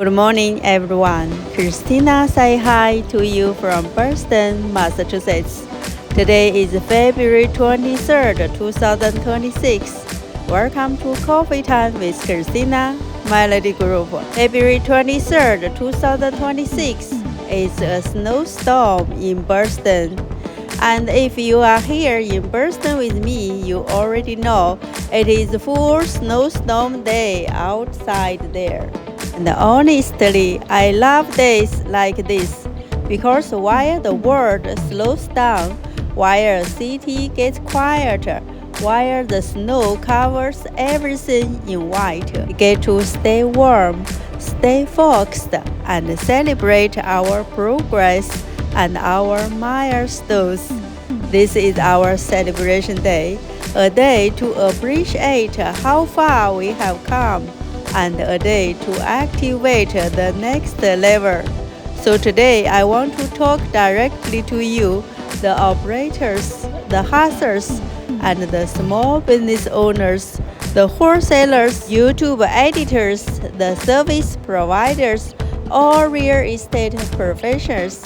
Good morning, everyone. Christina say hi to you from Boston, Massachusetts. Today is February 23rd, 2026. Welcome to Coffee Time with Christina Melody Group. February 23rd, 2026 is a snowstorm in Boston. And if you are here in Boston with me, you already know it is full snowstorm day outside there. And honestly, I love days like this because while the world slows down, while a city gets quieter, while the snow covers everything in white, we get to stay warm, stay focused, and celebrate our progress and our milestones. This is our celebration day, a day to appreciate how far we have come, and a day to activate the next level. So today I want to talk directly to you, the operators, the hustlers, and the small business owners, the wholesalers, YouTube editors, the service providers, all real estate professionals,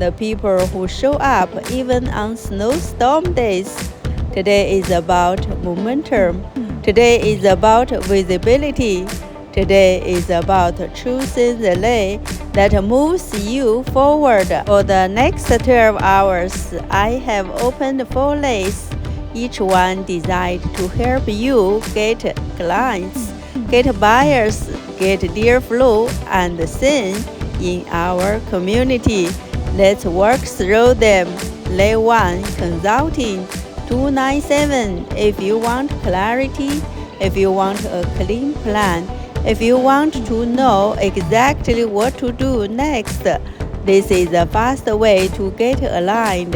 the people who show up even on snowstorm days. Today is about momentum. Today is about visibility. Today is about choosing the lane that moves you forward. For the next 12 hours, I have opened 4 lanes, each one designed to help you get clients, get buyers, get deal flow, and seen in our community. Let's work through them. Lane 1, Consulting, 297. If you want clarity, if you want a clean plan, if you want to know exactly what to do next, this is the fast way to get aligned.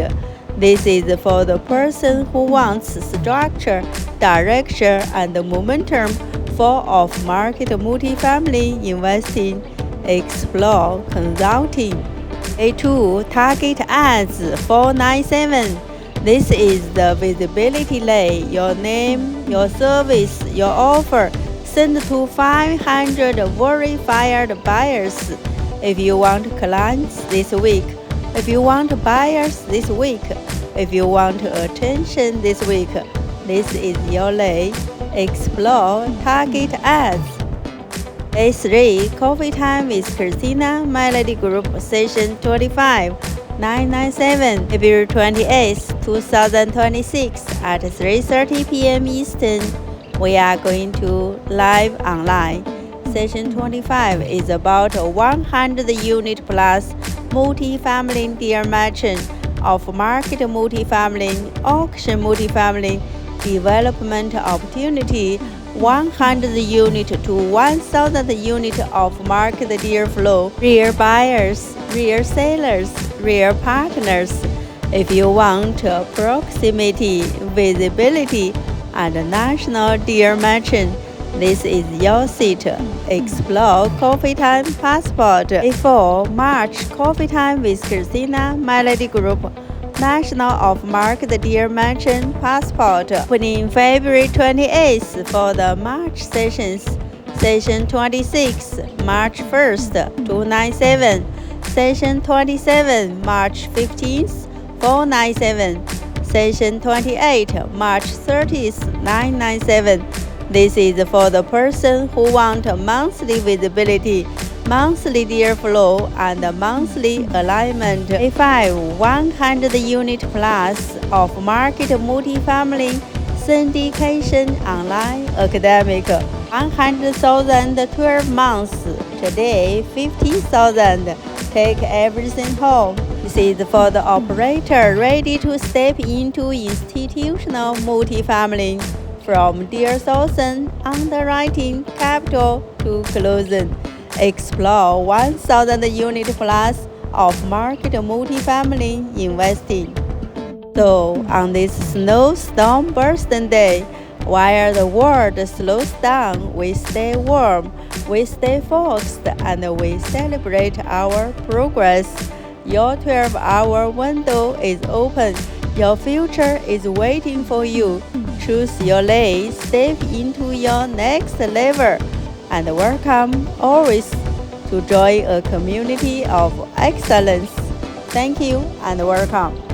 This is for the person who wants structure, direction, and momentum for off-market multifamily investing. Explore Consulting. A2 Target Ads 497. This is the visibility lane. Your name, your service, your offer. Send to 500 verified buyers. If you want clients this week, if you want buyers this week, if you want attention this week, this is your lane. Explore Target Ads. Day 3, Coffee Time with Christina Melody Group, Session 25, 997, February 28th, 2026 at 3:30 p.m. Eastern. We are going to live online. Session 25 is about 100 unit plus multifamily deal matching, off-market multifamily, auction multifamily, development opportunity, 100 unit to 1,000 unit of market deal flow, real buyers, real sellers, real partners. If you want proximity, visibility, and national deal matching, this is your seat. Explore Coffee Time Passport. A4 March Coffee Time with Christina Melody Group. National off-market deal matching passport opening February 28th for the March sessions. Session 26, March 1st, 297. Session 27, March 15th, 497. Session 28, March 30th, 997. This is for the person who wants monthly visibility, monthly deal flow, and monthly alignment. A5 100 unit plus of market multifamily syndication online academic 100,000 12 months. Today 50,000. Take everything home. This is for the operator ready to step into institutional multifamily, from deal sourcing, underwriting, capital to closing. Explore 1,000 unit plus of market multifamily investing. So on this snowstorm Boston day, while the world slows down, we stay warm, we stay focused, and we celebrate our progress. Your 12-hour window is open. Your future is waiting for you. Choose your lane, step into your next level, and welcome always to join a community of excellence. Thank you and welcome.